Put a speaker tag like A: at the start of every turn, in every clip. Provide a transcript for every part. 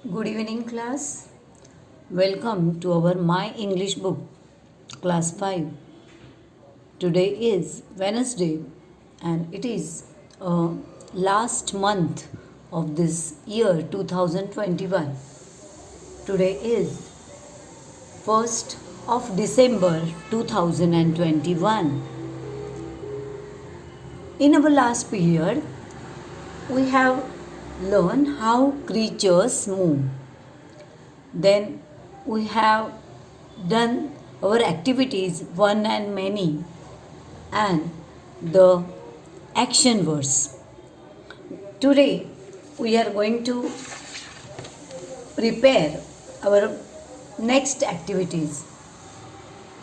A: Good evening, class. Welcome to our My English book, class 5. Today is Wednesday and it is last month of this year 2021. Today is 1st of December 2021. In our last period, we have learned how creatures move. Then we have done our activities one and many and the action words. Today we are going to prepare our next activities.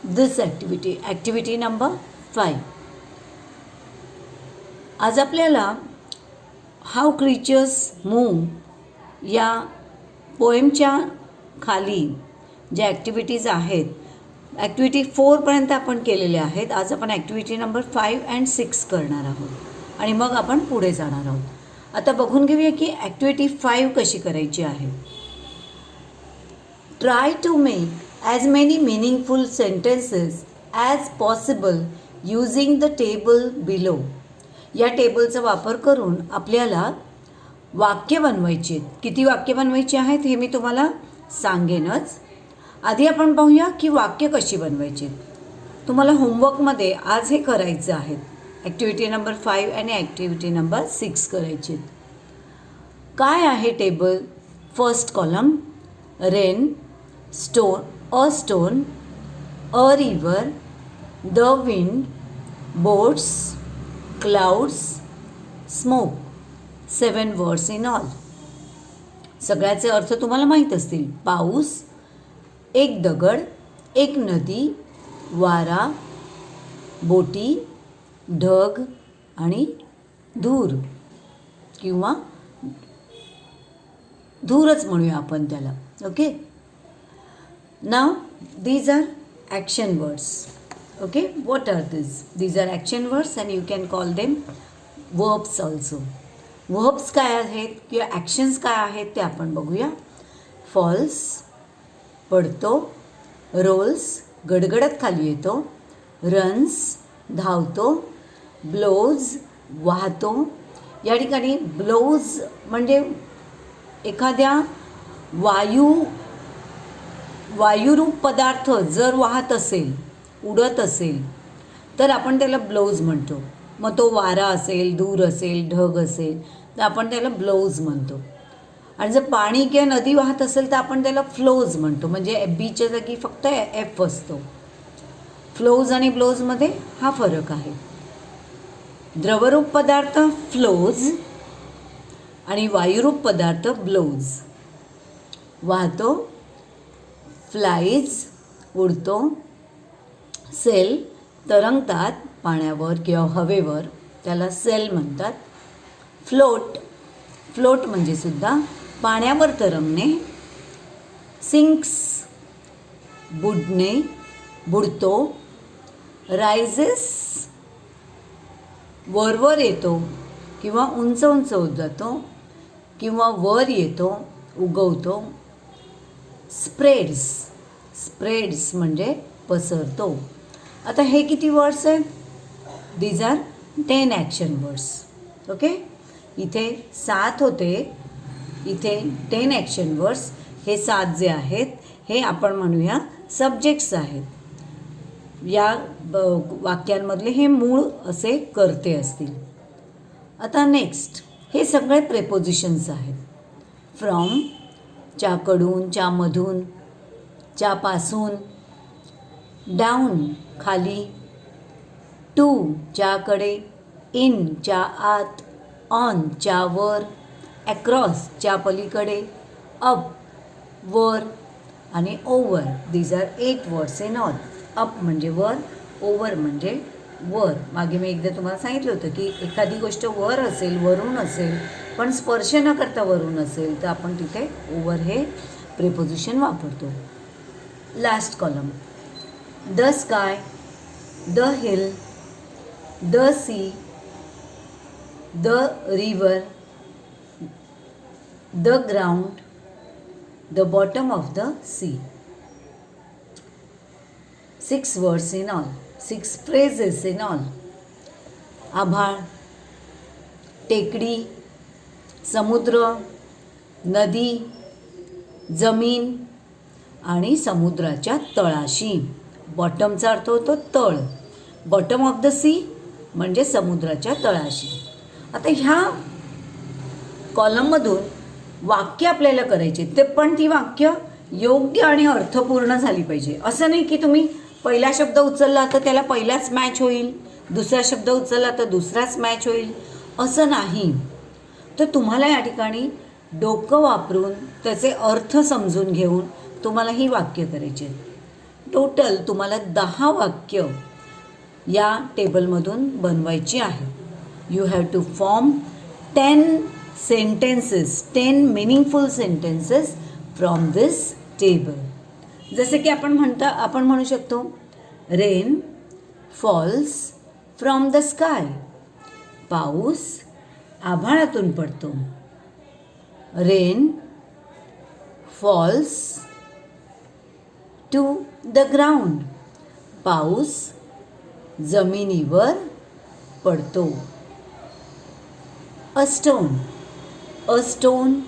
A: This activity number 5. आज आपल्याला how creatures move या पोएमच्या खाली ज्या activities आहेत, activity 4पर्यंत आपण केलेल्या आहेत. आज आपण ॲक्टिव्हिटी नंबर 5 and 6 करणार आहोत आणि मग आपण पुढे जाणार आहोत. आता बघून घेऊया की ॲक्टिव्हिटी 5 कशी करायची आहे. Try to make as many meaningful sentences as possible using the table below. या टेबलचा वापर करून आपल्याला वाक्य बनवायची आहेत. किती वाक्य बनवायची आहेत हे मी तुम्हाला सांगेनच. आधी आपण पाहूया की वाक्य कशी बनवायची. तुम्हाला होमवर्कमध्ये आज हे करायचं आहे. ॲक्टिव्हिटी नंबर 5 आणि ॲक्टिव्हिटी नंबर 6 करायची. काय आहे table? First column rain, stone, a river, the wind, boats, clouds, smoke. 7 words in all. सगळ्याचे अर्थ तुम्हाला माहीत असतील. पाऊस, एक दगड, एक नदी, वारा, बोटी, ढग आणि धूर किंवा धूरच म्हणूया आपण त्याला. Okay. Now these are action words. Okay, what are these? These are action words and you can call them verbs also. Verbs काय आहेत किंवा ॲक्शन्स काय आहेत ते आपण बघूया. फॉल्स, पडतो, रोल्स, गडगडत खाली येतो, रन्स, धावतो, ब्लोज, वाहतो. या ठिकाणी ब्लोज म्हणजे एखाद्या वायुरूप पदार्थ जर वाहत असेल, उडत असेल तर आपण त्याला ब्लोज म्हणतो. मग तो वारा असेल, धूर असेल, ढग असेल तर आपण त्याला ब्लोज म्हणतो. आणि जर पाणी किंवा नदी वाहत असेल तर आपण त्याला फ्लोज म्हणतो. म्हणजे बीच्या जागी फक्त एफ असतो. फ्लोज आणि ब्लोजमध्ये हा फरक आहे. द्रवरूप पदार्थ फ्लोज आणि वायुरूप पदार्थ ब्लोज. वाहतो, फ्लाईज, उडतो. सेल, तरंगतात पाण्यावर किंवा हवेवर, त्याला सेल म्हणतात. फ्लोट म्हणजे सुद्धा पाण्यावर तरंगणे. सिंक्स, बुडतो. रायझेस, वर येतो किंवा उंच होत जातो किंवा वर येतो, उगवतो. स्प्रेड्स म्हणजे पसरतो. आता हे किती वर्ड्स आहेत? These are 10 action words. Okay. इथे 7 होते, इथे 10 ॲक्शन वर्ड्स. हे 7 जे आहेत हे आपण म्हणूया सब्जेक्ट्स आहेत. या वाक्यांमधले हे मूळ असे कर्ते असतील. आता नेक्स्ट हे सगळे प्रेपोजिशन्स आहेत. फ्रॉम, च्याकडून, च्यामधून, च्यापासून. डाऊन, खाली. टू, च्याकडे. इन, च्या आत. ऑन, च्या वर. अक्रॉस, च्या पलीकडे. अप, वर. आणि over. These are 8 words in all. Up म्हणजे वर, ओव्हर म्हणजे वर. मागे मी एकदा तुम्हाला सांगितलं होतं की एखादी गोष्ट वर असेल, वरून असेल, पण स्पर्श न करता वरून असेल तर आपण तिथे ओव्हर हे प्रिपोजिशन वापरतो. Last column the sky, the hill, the sea, the river, the ground, the bottom of the sea. 6 words in all, 6 phrases in all. आभाळ, टेकडी, समुद्र, नदी, जमीन आणि समुद्राच्या तळाशी. बॉटमचा अर्थ होतो तळ. बॉटम ऑफ द सी म्हणजे समुद्राच्या तळाशी. आता ह्या कॉलममधून वाक्य आपल्याला करायचे, ते पण ती वाक्य योग्य आणि अर्थपूर्ण झाली पाहिजे. असं नाही की तुम्ही पहिला शब्द उचलला तर त्याला पहिलाच मॅच होईल, दुसरा शब्द उचलला तर दुसराच मॅच होईल, असं नाही. तर तुम्हाला या ठिकाणी डोकं वापरून त्याचे अर्थ समजून घेऊन तुम्हाला ही वाक्य करायची आहेत. टोटल तुम्हाला 10 वाक्य या टेबलमधून बनवायची आहे. You have to form 10 sentences, 10 meaningful sentences from this table. जसे की आपण म्हणू शकतो, rain falls from the sky. पाऊस आभाळातून पडतो. Rain falls to the ground. पाऊस जमिनीवर पडतो. A stone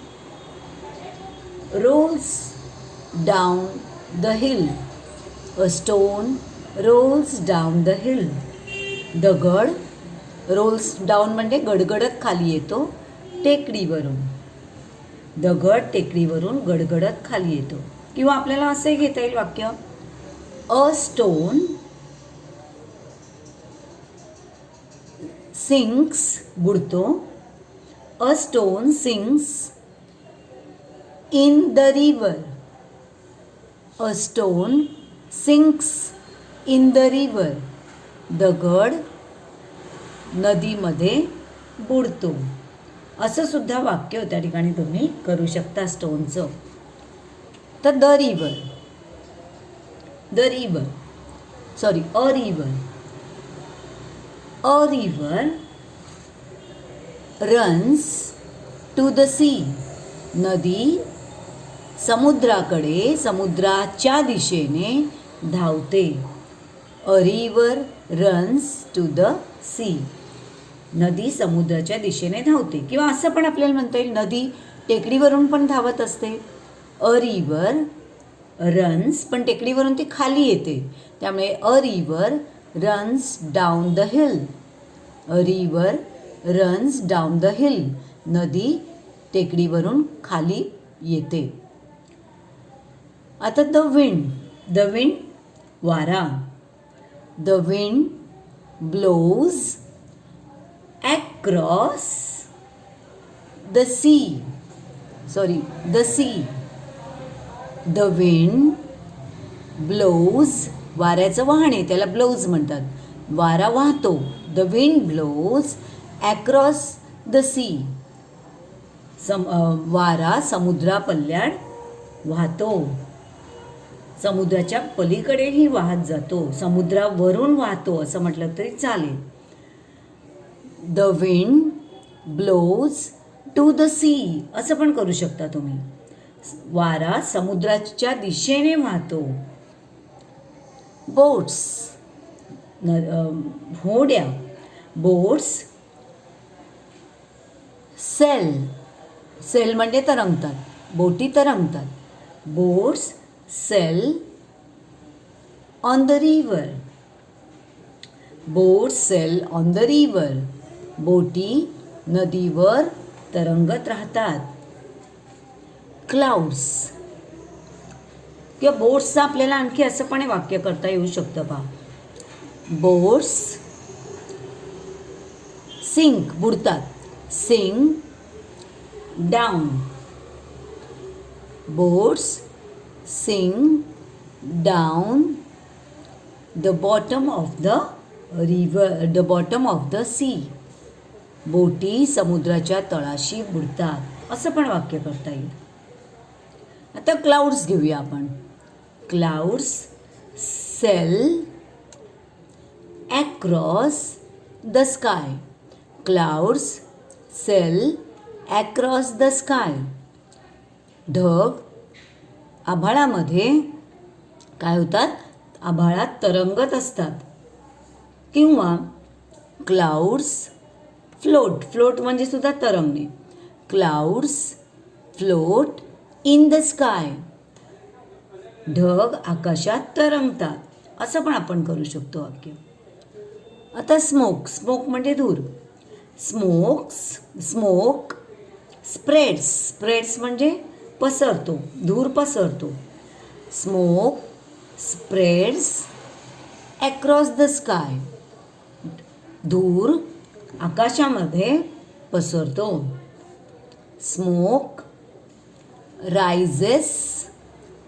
A: rolls down the hill. A stone rolls down the hill. दगड रोल्स डाऊन म्हणजे गडगडत खाली येतो टेकडीवरून. दगड टेकडीवरून गडगडत खाली येतो. किंवा आपल्याला असे घेता येईल वाक्य, अ स्टोन सिंक्स बुडतो. A stone sinks in the river. A stone sinks in the river. दगड नदीमध्ये बुडतो. असं सुद्धा वाक्य त्या ठिकाणी तुम्ही करू शकता स्टोनचं. तर a river runs to the sea. नदी समुद्राकडे, समुद्राच्या दिशेने धावते. A river runs to the sea. नदी समुद्राच्या दिशेने धावते. किंवा असं पण आपल्याला म्हणता येईल, नदी टेकडीवरून पण धावत असते. अ रिव्हर रन्स, पण टेकडीवरून ती खाली येते, त्यामुळे a river runs down the hill. A river runs down the hill. नदी टेकडीवरून खाली येते. आता द विंड वारा. The wind blows across the sea. The sea. The wind blows. वाऱ्याचं वाहन आहे, त्याला ब्लोज म्हणतात. वारा वाहतो. The wind blows across the sea. वारा समुद्रापल्याड वाहतो. समुद्राच्या पलीकडेही वाहत जातो. समुद्रावरून वाहतो असं म्हटलं तरी चालेल. The wind blows to the sea असं पण करू शकता तुम्ही. वारा समुद्राच्या दिशेने वाहतो. बोट्स होड्या. बोट्स सेल म्हणजे तरंगतात. बोटी तरंगतात. Boats sail on the river. Boats sail on the river. बोटी नदीवर तरंगत राहतात. क्लाउड्स किंवा बोट्सचं आपल्याला आणखी असं पण वाक्य करता येऊ शकतं पहा. बोट्स सिंक बुडतात. Sink down. Boats sink down the bottom of the river, the bottom of the sea. बोटी समुद्राच्या तळाशी बुडतात असं पण वाक्य करता येईल. आता क्लाउड्स घेऊया आपण. Clouds sail across the sky. Clouds sail across the sky. ढग आभाळामध्ये काय होतात, आभाळात तरंगत असतात. किंवा क्लाउड्स फ्लोट, फ्लोट म्हणजे सुद्धा तरंगणे. Clouds float in the sky, ढग आकाशात तरंगतात, असं पण आपण करू शकतो वाक्य. आता स्मोक, स्मोक म्हणजे धूर. स्मोक स्प्रेड्स, स्प्रेड्स म्हणजे पसरतो, धूर पसरतो. Smoke spreads across the sky, धूर आकाशामध्ये पसरतो. Smoke rises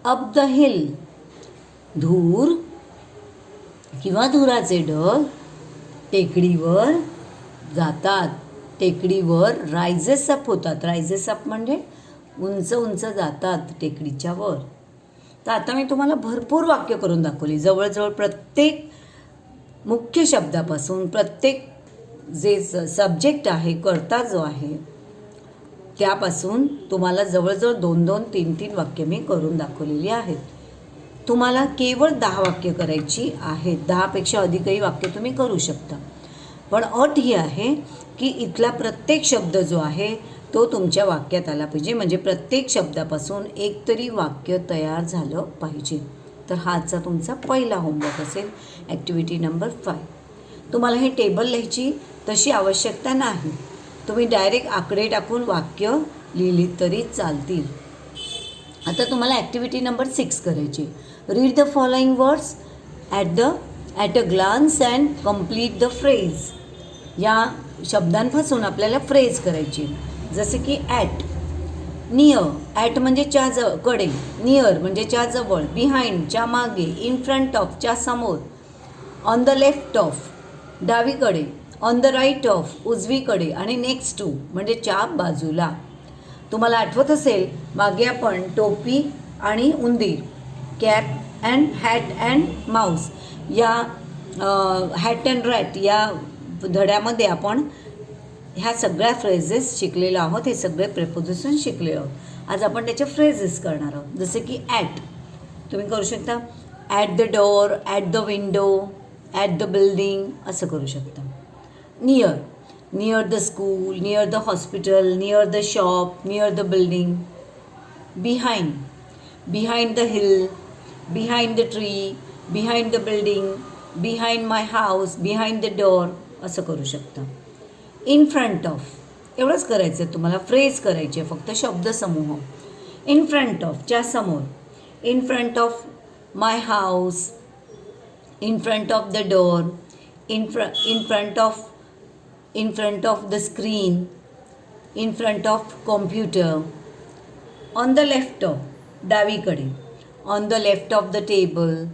A: up the hill, धूर किंवा धुराचे ढग टेकडीवर जातात, टेकडीवर रायझेस अप होतात. रायझेस अप म्हणजे उंच उंच जातात टेकडीच्या वर. तर आता मी तुम्हाला भरपूर वाक्य करून दाखवली. जवळजवळ प्रत्येक मुख्य शब्दापासून प्रत्येक जे सब्जेक्ट आहे, कर्ता जो आहे, त्यापासून तुम्हाला जवळजवळ 2-2, 3-3 वाक्य मी करून दाखवलेली आहेत. तुम्हाला केवळ 10 वाक्य करायची आहेत. 10पेक्षा अधिकही वाक्य तुम्ही करू शकता. पण अट ही आहे की इथला प्रत्येक शब्द जो आहे तो तुमच्या वाक्यात आला पाहिजे. म्हणजे प्रत्येक शब्दापासून एक तरी वाक्य तयार झालं पाहिजे. तर हा आजचा तुमचा पहिला होमवर्क असेल, ॲक्टिव्हिटी नंबर 5. तुम्हाला हे टेबल लिहायची तशी आवश्यकता नाही. तुम्ही डायरेक्ट आकडे टाकून वाक्य लिहिली तरी चालतील. आता तुम्हाला ॲक्टिव्हिटी नंबर 6 करायची. Read the following words at a glance and complete the phrase. या शब्दांपासून आपल्याला फ्रेज करायची. जसे की ॲट, नियर, ॲट म्हणजे च्या कडे, नियर म्हणजे च्या जवळ, बिहाइंड च्या मागे, इन फ्रंट ऑफ च्या समोर, ऑन द लेफ्ट ऑफ डावीकडे, ऑन द राईट ऑफ उजवीकडे, आणि नेक्स्ट टू म्हणजे च्या बाजूला. तुम्हाला आठवत असेल मागे आपण टोपी आणि उंदीर, cap and hat and Mouse, या हॅट अँड रॅट या धड्यामध्ये आपण ह्या सगळ्या फ्रेजेस शिकलेलो आहोत. हे सगळे प्रेपोजिशन शिकलेलो आहोत. आज आपण त्याचे फ्रेजेस करणार आहोत. जसे की ॲट तुम्ही करू शकता, at the door, at the window, at the building, असं करू शकता. Near, near the school, near the hospital, near the shop, near the building. Behind, behind the hill, behind the tree, behind the building, behind my house, behind the door, असं करू शकता. In front of, एवढंच करायचं आहे तुम्हाला. Phrase करायची आहे फक्त, शब्दसमूह. इन फ्रंट ऑफ च्या समोर, in front of my house, in front of the door, in front of the screen, in front of computer. On the left of डावीकडे, on the left of the table,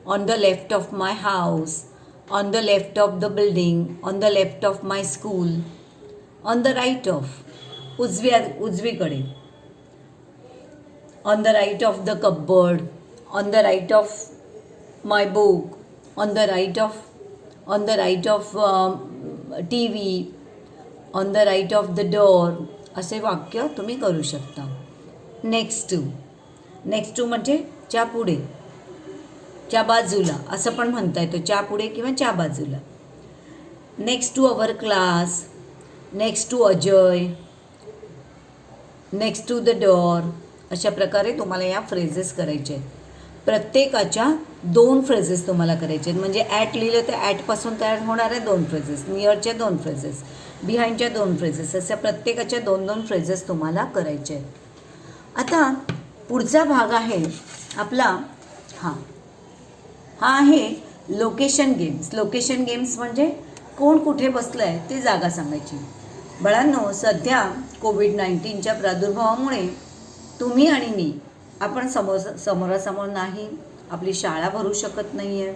A: on the left of my house, on the left of the building, on the left of my school, on the right of उजवीकडे, on the right of the cupboard, on the right of my book, on the right of TV, on the right of the door, असे वाक्य तुम्ही करू शकता. Next to म्हणजे च्या पुढे, च्या बाजूला असं पण म्हणता येतं. च्या पुढे किंवा च्या बाजूला. Next to our class, next to Ajay, next to the door. अशा प्रकारे तुम्हाला या फ्रेजेस करायचे आहेत. प्रत्येकाच्या 2 फ्रेजेस तुम्हाला करायचे आहेत. म्हणजे ॲट लिहिलं तर ॲटपासून तयार होणाऱ्या 2 फ्रेजेस, नियरच्या 2 फ्रेजेस, बिहाइंडच्या 2 फ्रेजेस, अशा प्रत्येकाच्या 2-2 फ्रेजेस तुम्हाला करायचे आहेत. आता पुढचा भाग आहे आपला हा आहे लोकेशन गेम्स. लोकेशन गेम्स म्हणजे कोण कुठे बसलं आहे ते जागा सांगायची. बाळांनो, सध्या कोविड-19च्या प्रादुर्भावामुळे तुम्ही आणि मी आपण समोरासमोर नाही, आपली शाळा भरू शकत नाही आहे.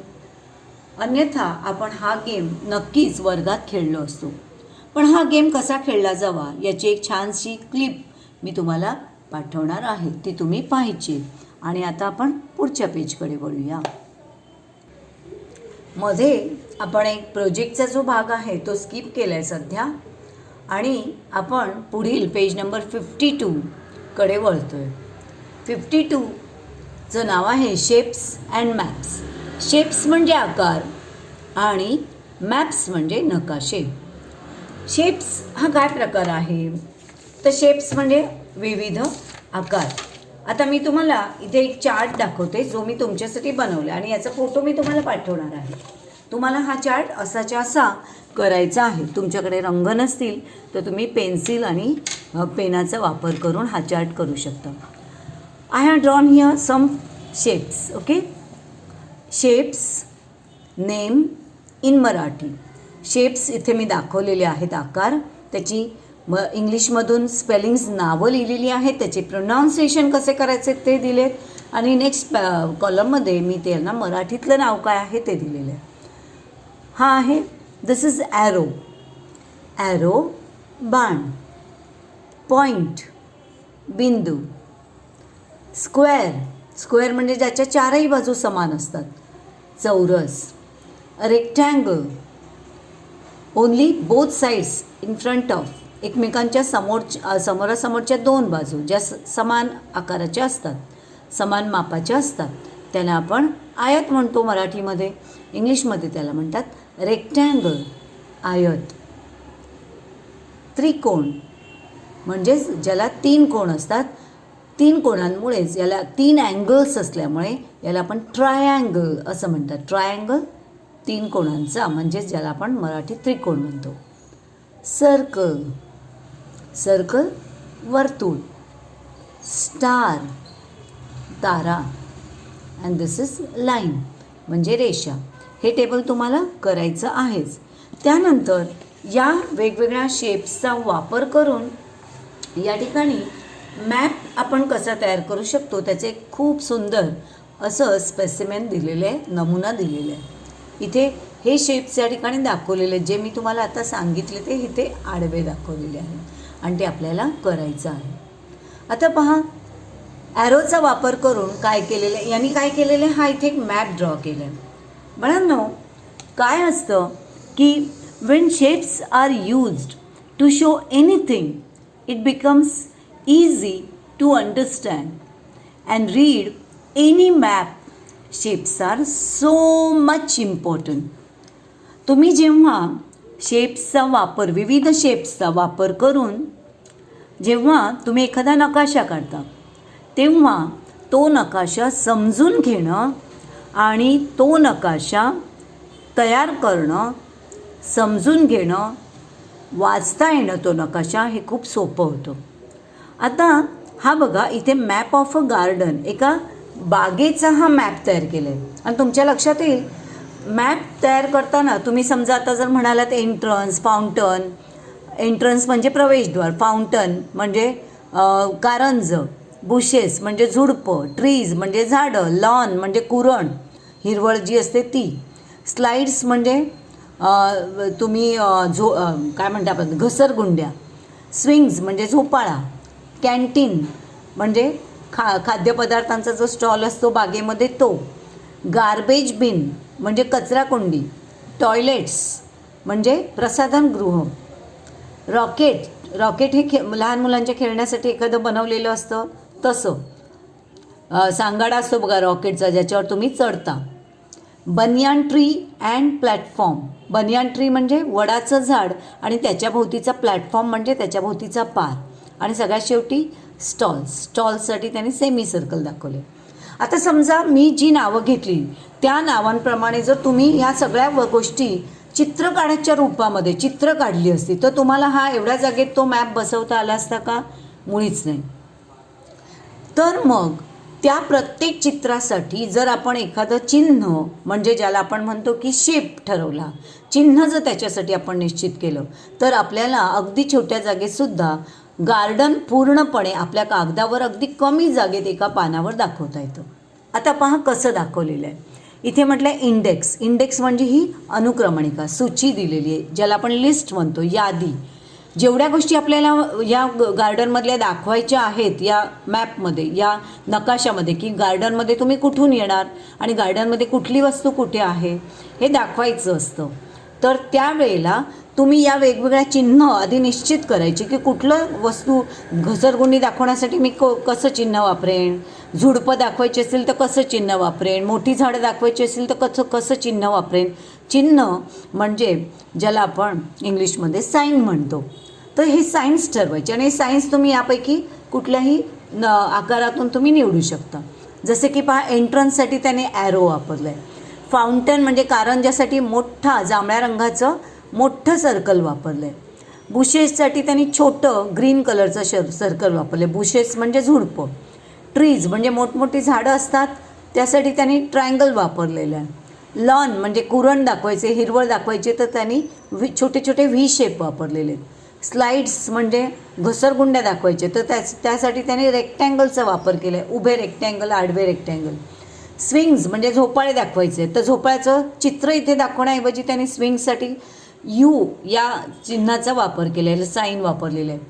A: अन्यथा आपण हा गेम नक्कीच वर्गात खेळलो असतो. पण हा गेम कसा खेळला जावा याची एक छानशी क्लिप मी तुम्हाला पाठवणार आहे, ती तुम्ही पाहायची. आणि आता आपण पुढच्या पेजकडे वळूया. मध्ये आपण एक प्रोजेक्टचा जो भाग आहे तो स्किप केला आहे सध्या, आणि आपण पुढील पेज नंबर 52 कडे वळतो आहे. 52 चं नाव आहे शेप्स अँड मॅप्स. शेप्स म्हणजे आकार आणि मॅप्स म्हणजे नकाशे. शेप्स हा काय प्रकार आहे, तर शेप्स म्हणजे विविध आकार. आता मी तुम्हाला इथे एक चार्ट दाखवते जो मी तुमच्यासाठी बनवला आणि याचा फोटो मी तुम्हाला पाठवणार आहे. तुम्हाला हा चार्ट असाच्या असा करायचा आहे. तुमच्याकडे रंग नसतील तर तुम्ही पेन्सिल आणि पेनाचा वापर करून हा चार्ट करू शकता. I have drawn here some shapes. Okay, shapes name in Marathi. Shapes इथे मी दाखवलेले आहेत आकार, त्याची इंग्लिशमधून स्पेलिंग्स नावं लिहिलेली आहेत, त्याचे प्रोनाऊन्सिएशन कसे करायचे ते दिलेत आणि नेक्स्ट कॉलममध्ये मी त्यांना मराठीतलं नाव काय आहे ते दिलेलं आहे. हा आहे, दिस इज ॲरो. ॲरो बाण, पॉईंट बिंदू, स्क्वेअर. स्क्वेअर म्हणजे ज्याच्या चारही बाजू समान असतात. चौरस, rectangle, only both sides in front of. एकमेकांच्या समोरासमोरच्या दोन बाजू ज्या समान आकाराच्या असतात, समान मापाच्या असतात, त्याला आपण आयत म्हणतो मराठीमध्ये. इंग्लिशमध्ये त्याला म्हणतात रेक्टँगल, आयत. त्रिकोण म्हणजेच ज्याला 3 कोण असतात, 3 कोणांमुळेच याला 3 अँगल्स असल्यामुळे याला आपण ट्रायँगल असं म्हणतात. ट्रायँगल 3 कोणांचा म्हणजेच ज्याला आपण मराठीत त्रिकोण म्हणतो. सर्कल, सर्कल वर्तुळ. Star, Tara. And this is line म्हणजे रेषा. हे टेबल तुम्हाला करायचं आहेच. त्यानंतर या वेगवेगळ्या शेप्सचा वापर करून या ठिकाणी मॅप आपण कसा तयार करू शकतो त्याचे एक खूप सुंदर असं स्पेसिमेन दिलेलं आहे, नमुना दिलेला आहे. इथे हे शेप्स या ठिकाणी दाखवलेले जे मी तुम्हाला आता सांगितले ते इथे आडवे दाखवलेले आहेत आणि ते आपल्याला करायचं आहे. आता पहा, ॲरोचा वापर करून काय केलेलं आहे, यांनी काय केलेलं आहे, हा इथे एक मॅप ड्रॉ केला आहे. मुलांनो, काय असतं की when shapes are used to show anything, it becomes easy to understand and read any map. Shapes are so much important. तुम्ही जेव्हा शेप्सचा वापर, विविध शेप्सचा वापर करून जेव्हा तुम्ही एखादा नकाशा काढता तेव्हा तो नकाशा समजून घेणं आणि तो नकाशा तयार करणं, समजून घेणं, वाचता येणं तो नकाशा हे खूप सोपं होतं. आता हा बघा, इथे मॅप ऑफ अ गार्डन, एका बागेचा हा मॅप तयार केला आहे. आणि तुमच्या लक्षात येईल, मॅप तयार करताना तुम्ही समजा आता जर म्हणालात एंट्रन्स, फाउंटन. एंट्रन्स म्हणजे प्रवेशद्वार, फाउंटन म्हणजे कारंजं, बुशेस म्हणजे झुडपं, ट्रीज म्हणजे झाडं, लॉन म्हणजे कुरण, हिरवळ जी असते ती, स्लाईड्स म्हणजे तुम्ही काय म्हणता आपण घसरगुंड्या, स्विंग्स म्हणजे झोपाळा, कॅन्टीन म्हणजे खाद्यपदार्थांचा जो स्टॉल असतो बागेमध्ये तो, गार्बेज बिन म्हणजे कचराकुंडी, टॉयलेट्स म्हणजे प्रसाधनगृह, रॉकेट. रॉकेट हे लहान मुलांच्या खेळण्यासाठी एखादं बनवलेलं असतं तसं. सांगाडा असतो बघा रॉकेटचा ज्याच्यावर तुम्ही चढता. Banyan tree and platform. Banyan tree म्हणजे वडाचं झाड आणि त्याच्या भोवतीचा प्लॅटफॉर्म म्हणजे त्याच्या भोवतीचा पार. आणि सगळ्यात शेवटी स्टॉल्स. स्टॉल्ससाठी त्यांनी सेमी सर्कल दाखवले. आता समजा मी जी नावं घेतली त्या नावांप्रमाणे जर तुम्ही ह्या सगळ्या गोष्टी चित्र काढायच्या रूपामध्ये चित्र काढली असती तर तुम्हाला हा एवढ्या जागेत तो मॅप बसवता आला असता का? मुळीच नाही. तर मग त्या प्रत्येक चित्रासाठी जर आपण एखादं चिन्ह म्हणजे ज्याला आपण म्हणतो की शेप ठरवला, चिन्ह जर त्याच्यासाठी आपण निश्चित केलं तर आपल्याला अगदी छोट्या जागेतसुद्धा गार्डन पूर्णपणे आपल्या कागदावर अगदी कमी जागेत एका पानावर दाखवता येतं. आता पहा कसं दाखवलेलं आहे. इथे म्हटलं आहे इंडेक्स. इंडेक्स म्हणजे ही अनुक्रमणिका, सूची दिलेली आहे ज्याला आपण लिस्ट म्हणतो, यादी. जेवढ्या गोष्टी आपल्याला या गार्डनमधल्या दाखवायच्या आहेत या मॅपमध्ये, या नकाशामध्ये, की गार्डनमध्ये तुम्ही कुठून येणार आणि गार्डनमध्ये कुठली वस्तू कुठे आहे हे दाखवायचं असतं. तर त्यावेळेला तुम्ही या वेगवेगळ्या चिन्ह आधी निश्चित करायची की कुठलं वस्तू घसरगुंडी दाखवण्यासाठी मी कसं चिन्ह वापरेन, झुडपं दाखवायची असेल तर कसं चिन्ह वापरेन, मोठी झाडं दाखवायची असेल तर कसं कसं चिन्ह वापरेन. चिन्ह म्हणजे ज्याला आपण इंग्लिशमध्ये साईन म्हणतो. तर हे सायन्स ठरवायचे आणि सायन्स तुम्ही यापैकी कुठल्याही आकारातून तुम्ही निवडू शकता. जसे की पहा, एंट्रन्ससाठी त्याने ॲरो वापरलं आहे. फाउंटन म्हणजे कारंजासाठी मोठा जांभळ्या रंगाचं मोठं सर्कल वापरलं आहे. बुशेससाठी त्यांनी छोटं ग्रीन कलरचं सर्कल वापरलं आहे. बुशेस म्हणजे झुडपं. ट्रीज म्हणजे मोठमोठी झाडं असतात, त्यासाठी त्यांनी ट्रायंगल वापरलेलं आहे. लॉन म्हणजे कुरण दाखवायचे, हिरवळ दाखवायचे, तर त्यांनी छोटे छोटे व्ही शेप वापरलेले आहेत. स्लाईड्स म्हणजे घसरगुंड्या दाखवायचे, तर त्यासाठी त्यांनी रेक्टँगलचा वापर केला आहे. उभे रेक्टँगल, आडवे रेक्टँगल. स्विंग्स म्हणजे झोपाळे दाखवायचे, तर झोपाळ्याचं चित्र इथे दाखवण्याऐवजी त्यांनी स्विंग्ससाठी यू या चिन्हाचा वापर केलेला आहे, साईन वापरलेलं आहे.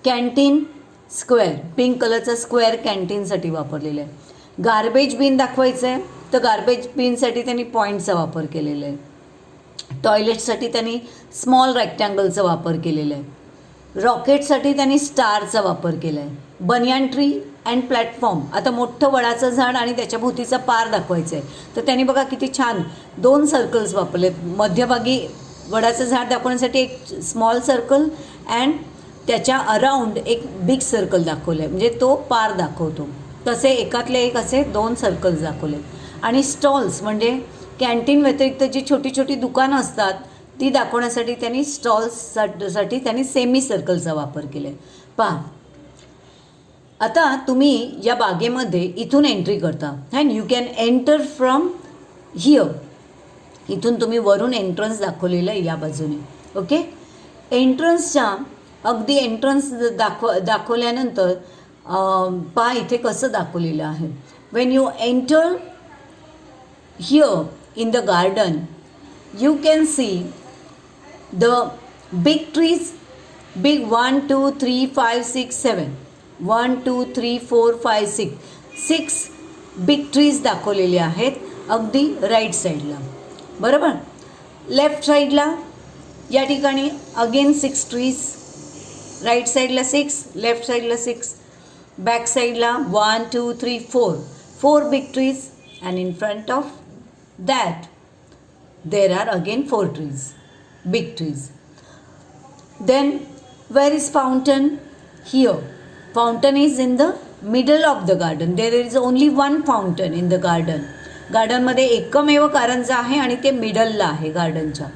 A: कॅन्टीन स्क्वेअर, पिंक कलरचा स्क्वेअर कॅन्टीनसाठी वापरलेला आहे. गार्बेज बिन दाखवायचं आहे, तर गार्बेज बिनसाठी त्यांनी पॉईंटचा वापर केलेला आहे. टॉयलेटसाठी त्यांनी स्मॉल रेक्टँगलचा वापर केलेला आहे. रॉकेटसाठी त्यांनी स्टारचा वापर केला आहे. बनियान ट्री अँड प्लॅटफॉर्म, आता मोठं वडाचं झाड आणि त्याच्या भोवतीचा पार दाखवायचं आहे, तर त्यांनी बघा किती छान 2 सर्कल्स वापरलेत. मध्यभागी वडाचं झाड दाखवण्यासाठी एक स्मॉल सर्कल अँड त्याच्या अराउंड एक बिग सर्कल दाखवलं आहे, म्हणजे तो पार दाखवतो. तसे एकातले एक असे 2 सर्कल्स दाखवले. आणि स्टॉल्स म्हणजे कॅन्टीन व्यतिरिक्त जी छोटी छोटी दुकानं असतात ती दाखवण्यासाठी त्यांनी स्टॉल्ससाठी त्यांनी सेमी सर्कलचा वापर केला आहे. पहा, आता तुम्ही या बागेमध्ये इथून एंट्री करता and you can enter from here. इथून तुम्ही वरून एंट्रन्स दाखवलेलं आहे या बाजूने. ओके, एंट्रन्सच्या अगदी एंट्रन्स दाखवल्यानंतर पहा इथे कसं दाखवलेलं आहे. Wien you enter here in the garden you can see the big trees, big 1 2 3 5 6 7 1 2 3 4 5 6 big trees दाखवलेले आहेत अगदी राईट साईडला. बरोबर, लेफ्ट साईडला या ठिकाणी अगेन 6 ट्रीज, राईट साईडला 6, लेफ्ट साईडला 6, बॅक साईडला 1 2 3 4 big trees and in front of that there are again 4 trees, big trees. Then where is fountain? Here. Fountain is in the middle of the garden. There is only 1 fountain in the garden. गार्डनमध्ये एकमेव कारंजा आहे आणि ते मिडलला आहे गार्डनच्या.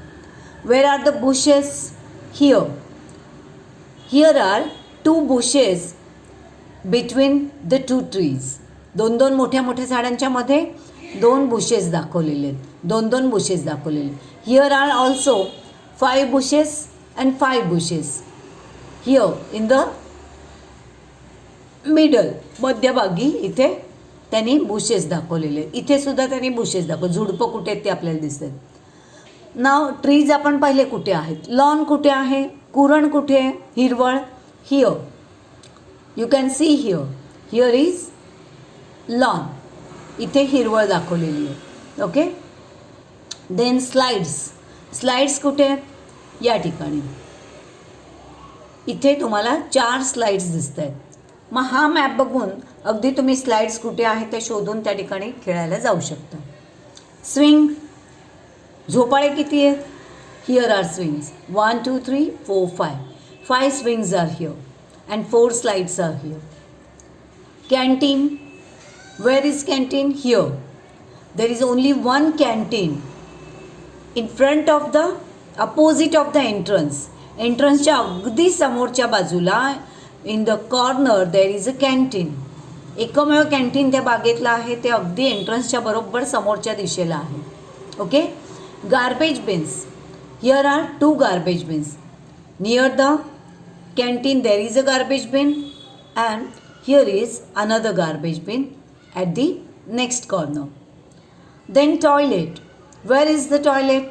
A: Where are the bushes? Here. Here are 2 bushes between the 2 trees. 2 मोठ्या मोठ्या झाडांच्या मध्ये 2 बुशेस दाखवलेले आहेत, 2 बुशेस दाखवलेले. Here are also 5 bushes and 5 bushes. Here in the middle, मध्यभागी इथे त्यांनी बुशेस दाखवलेले. इथे सुद्धा त्यांनी बुशेस दाखवले. झुडपं कुठे आहेत ते आपल्याला दिसतात. नाव ट्रीज आपण पाहिले कुठे आहेत. लॉन कुठे आहे? कुरण कुठे आहे? हिरवळ. Here you can see here. Here is lawn. इथे हिरवळ दाखवलेली आहे. Okay, then slides. स्लाइड्स कुठे आहेत? या ठिकाणी. इथे तुम्हाला 4 स्लाइड्स दिसत आहेत. मग हा मॅप बघून अगदी तुम्ही स्लाइड्स कुठे आहेत ते शोधून त्या ठिकाणी खेळायला जाऊ शकता. स्विंग, झोपाळे किती आहेत? Here are swings 1 2 3 4 5. 5 swings are here and 4 slides are here. Canteen. Where is canteen? Here. There is only one canteen in front of the opposite of the entrance. एंट्रन्सच्या अगदी समोरच्या बाजूला in the corner there is a canteen. एकमेव canteen त्या बागेतला आहे, ते अगदी एंट्रन्सच्या बरोबर समोरच्या दिशेला आहे. Okay, garbage bins. Here are 2 garbage bins. Near the canteen there is a garbage bin and here is another garbage bin at the next corner. Then toilet. Where is the toilet?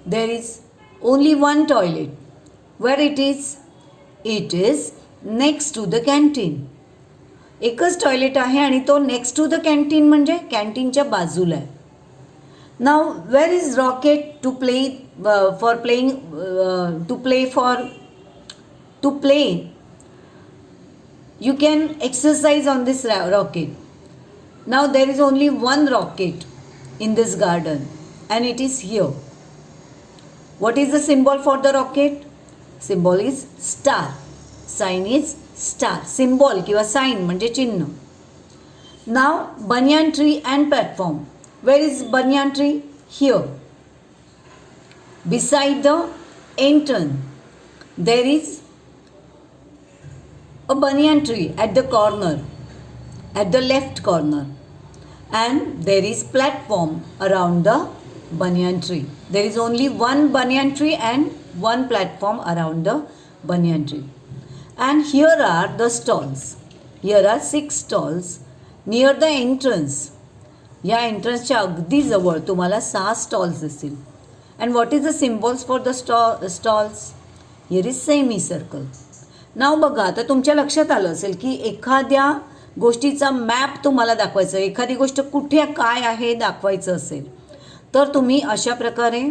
A: There is only 1 toilet. Where it is? It is next to the canteen. एकच toilet आहे आणि तो next to the canteen म्हणजे कॅन्टीनच्या बाजूला आहे. नाव where is rocket? To play for playing to play you can exercise on this rocket. Now there is only one rocket in this garden and it is here. What is the symbol for the rocket? Symbol is star. Sign is star. Symbol किंवा sign म्हणजे चिन्ह. Now banyan tree and platform. Where is banyan tree? Here. Beside the entrance there is a banyan tree at the corner, at the left corner, and there is platform around the banyan tree. There is only one banyan tree and one platform around the banyan tree. And here are the stalls. Here are 6 stalls near the entrance. या एंट्रन्सच्या अगदी जवळ तुम्हाला 6 stalls दिसतील. And what is the symbols for the stalls? Here is semi circle. नाव बघा, आता तुमच्या लक्षात आलं असेल की एखाद्या गोष्टीचा मॅप तुम्हाला दाखवायचं, एखादी गोष्ट कुठे काय आहे दाखवायचं असेल तर तुम्ही अशा प्रकारे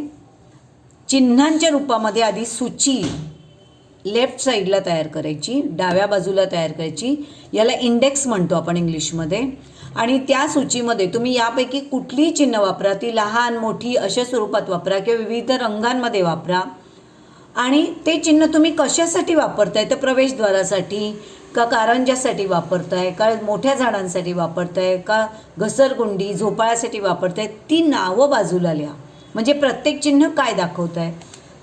A: चिन्हांच्या रूपामध्ये आधी सूची लेफ्ट साईडला तयार करायची, डाव्या बाजूला तयार करायची. याला इंडेक्स म्हणतो आपण इंग्लिशमध्ये. आणि त्या सूचीमध्ये तुम्ही यापैकी कुठलीही चिन्ह वापरा, ती लहान मोठी अशा स्वरूपात वापरा किंवा विविध रंगांमध्ये वापरा. आणि ते चिन्ह तुम्ही कशासाठी वापरताय? तर प्रवेशद्वारासाठी का कारंजासाठी वापरताय, का मोठ्या झाडांसाठी वापरताय, का घसरगुंडी झोपाळ्यासाठी वापरताय, ती नावं बाजूला लिहा. म्हणजे प्रत्येक चिन्ह काय दाखवत आहे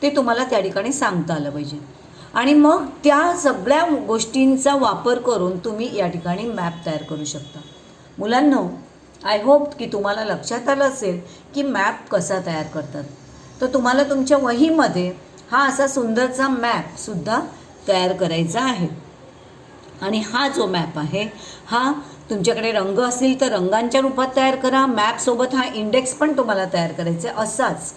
A: ते तुम्हाला त्या ठिकाणी सांगता आलं पाहिजे. आणि मग त्या सगळ्या गोष्टींचा वापर करून तुम्ही या ठिकाणी मॅप तयार करू शकता. मुलांनो, आय होप की तुम्हाला लक्षात आलं असेल की मॅप कसा तयार करतात. तर तुम्हाला तुमच्या वहीमध्ये हा असा सुंदरचा मॅपसुद्धा तयार करायचा आहे. आणि हा जो मॅप आहे हा तुमच्याकडे रंग असतील तर रंगांच्या रूपात तयार करा. मॅपसोबत हा इंडेक्स पण तुम्हाला तयार करायचा आहे असाच.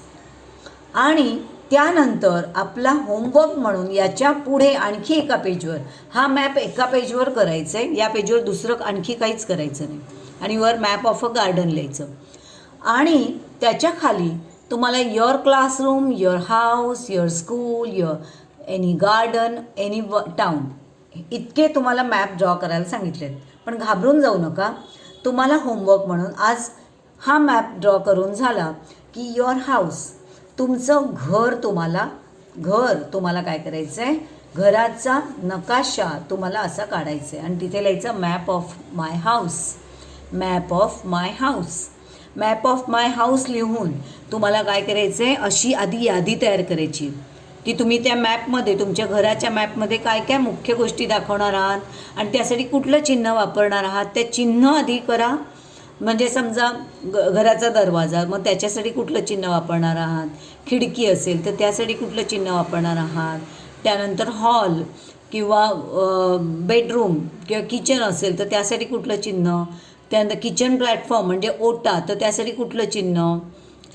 A: आणि त्यानंतर आपला होमवर्क म्हणून याच्या पुढे आणखी एका पेजवर हा मॅप एका पेजवर करायचं आहे. या पेजवर दुसरं आणखी काहीच करायचं नाही. आणि वर मॅप ऑफ अ गार्डन लिहायचं. आणि त्याच्या खाली तुम्हाला your classroom, your house, your school, your any garden, any town इतके तुम्हाला मॅप ड्रॉ करायला सांगितले आहेत. पण घाबरून जाऊ नका. तुम्हाला होमवर्क म्हणून आज हा मॅप ड्रॉ करून झाला की युअर हाऊस, तुमचं घर तुम्हाला काय करायचं आहे, घराचा नकाशा तुम्हाला असा काढायचा आहे. आणि तिथे लिहायचं map of my house. Map of my house. Map of my house लिहून तुम्हाला काय करायचं आहे, अशी आधी यादी तयार करायची की तुम्ही त्या मॅपमध्ये तुमच्या घराच्या मॅपमध्ये काय काय मुख्य गोष्टी दाखवणार आहात आणि त्यासाठी कुठलं चिन्ह वापरणार आहात. त्या चिन्ह आधी करा. म्हणजे समजा घराचा दरवाजा, मग त्याच्यासाठी कुठलं चिन्ह वापरणार आहात. खिडकी असेल तर त्यासाठी कुठलं चिन्ह वापरणार आहात. त्यानंतर हॉल किंवा बेडरूम किंवा किचन असेल तर त्यासाठी कुठलं चिन्ह. त्यानंतर किचन प्लॅटफॉर्म म्हणजे ओटा, तर त्यासाठी कुठलं चिन्ह.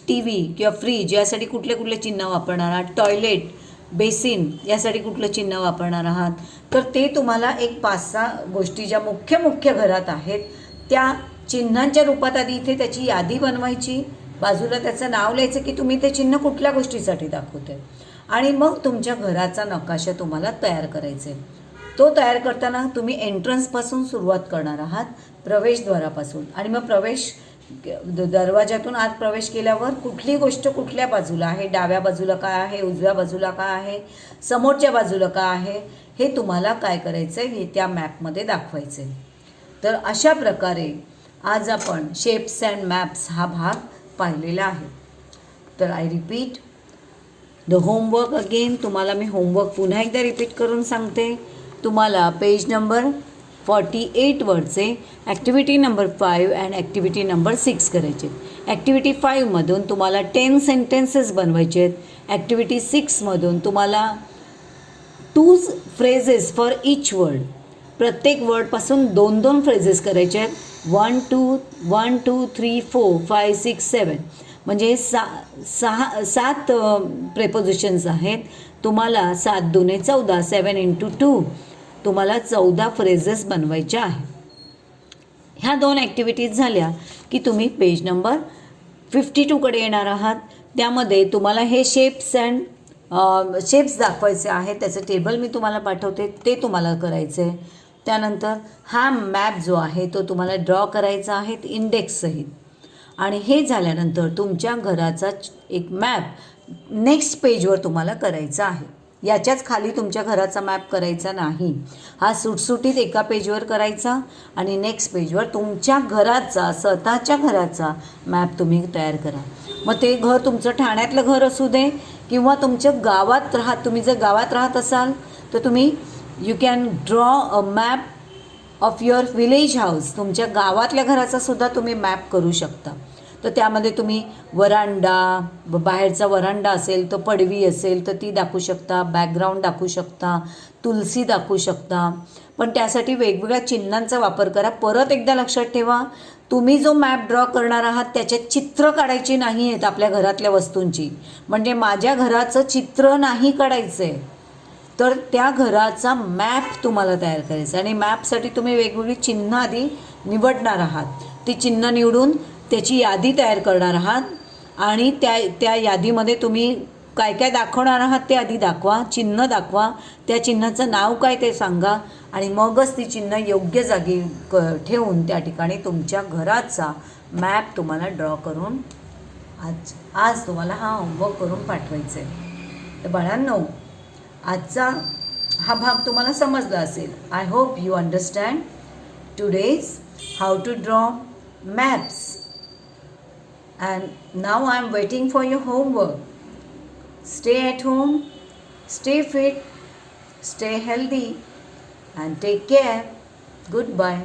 A: टी व्ही किंवा फ्रीज यासाठी कुठले चिन्ह वापरणार आहात. टॉयलेट, बेसिन यासाठी कुठलं चिन्ह वापरणार आहात. तर ते तुम्हाला एक 5-6 गोष्टी ज्या मुख्य घरात आहेत त्या चिन्हांच्या रूपात आधी इथे त्याची यादी बनवायची. बाजूला त्याचं नाव लिहायचं की तुम्ही ते चिन्ह कुठल्या गोष्टीसाठी दाखवते. आणि मग तुमच्या घराचा नकाशा तुम्हाला तयार करायचा आहे. तो तयार करताना तुम्ही एंट्रन्सपासून सुरुवात करणार आहात, प्रवेशद्वारापासून. आणि मग दरवाजातून आत प्रवेश केल्यावर कुठली गोष्ट कुठल्या बाजूला आहे, डाव्या बाजूला काय आहे, उजव्या बाजूला काय आहे, समोरच्या बाजूला काय आहे, हे तुम्हाला काय करायचं आहे हे त्या मॅपमध्ये दाखवायचं आहे. तर अशा प्रकारे आज आपण शेप्स अँड मॅप्स हा भाग पाहिलेला आहे. तर I repeat the homework again. तुम्हाला मी होमवर्क पुन्हा एकदा रिपीट करून सांगते. तुम्हाला पेज नंबर 48 वरचे activity number 5 and activity number 6 करायचे. ॲक्टिव्हिटी 5मधून तुम्हाला 10 सेंटेन्सेस बनवायचे आहेत. ॲक्टिव्हिटी 6मधून तुम्हाला 2 फ्रेजेस फॉर इच वर्ड, प्रत्येक वर्डपासून 2-2 फ्रेजेस करायचे आहेत. 1 2 3 4 5 6 7 म्हणजे 7 प्रेपोजिशन्स आहेत. तुम्हाला 7 दुने 14, 7 × 2 तुम्हाला 14 फ्रेजेस बनवायच्या आहेत. ह्या 2 ॲक्टिव्हिटीज झाल्या की तुम्ही पेज नंबर 52कडे येणार आहात. त्यामध्ये तुम्हाला हे शेप्स दाखवायचे आहेत. त्याचं टेबल मी तुम्हाला पाठवते, ते तुम्हाला करायचं आहे. त्यानंतर हा मॅप जो आहे तो तुम्हाला ड्रॉ करायचा आहे इंडेक्ससहित. आणि हे झाल्यानंतर तुमच्या घराचा एक मॅप नेक्स्ट पेजवर तुम्हाला करायचा आहे. याच्याच खाली तुमच्या घराचा मॅप करायचा नाही. हा सुटसुटीत एका पेजवर करायचा आणि नेक्स्ट पेजवर तुमच्या घराचा, स्वतःच्या घराचा मॅप तुम्ही तयार करा. मग ते घर तुमचं ठाण्यातलं घर असू दे किंवा तुमच्या गावात तुम्ही जर गावात राहत असाल तर तुम्ही you can draw a map of your village house. तुमच्या गावातल्या घराचा सुद्धा तुम्ही मॅप करू शकता. तर त्यामध्ये तुम्ही वरांडा, बाहेरचा वरांडा असेल तर पडवी असेल तर ती दाखवू शकता, बॅकग्राऊंड दाखवू शकता, तुलसी दाखवू शकता. पण त्यासाठी वेगवेगळ्या चिन्हांचा वापर करा. परत एकदा लक्षात ठेवा, तुम्ही जो मॅप ड्रॉ करणार आहात त्याच्यात चित्र काढायची नाही आहेत आपल्या घरातल्या वस्तूंची. म्हणजे माझ्या घराचं चित्र नाही काढायचं आहे, तर त्या घराचा मॅप तुम्हाला तयार करायचा. आणि मॅपसाठी तुम्ही वेगवेगळी चिन्ह आधी निवडणार आहात. ती चिन्ह निवडून त्याची यादी तयार करणार आहात आणि त्या यादीमध्ये तुम्ही काय काय दाखवणार आहात ते आधी दाखवा, चिन्ह दाखवा, त्या चिन्हाचं नाव काय ते सांगा आणि मगच ती चिन्ह योग्य जागी ठेवून त्या ठिकाणी तुमच्या घराचा मॅप तुम्हाला ड्रॉ करून आज तुम्हाला हा होमवर्क करून पाठवायचा आहे. तर बाळांनो, आजचा हा भाग तुम्हाला समजला असेल. I hope you understand today's how to draw maps. And now I am waiting for your homework. Stay at home, stay fit, stay healthy, and take care. Goodbye.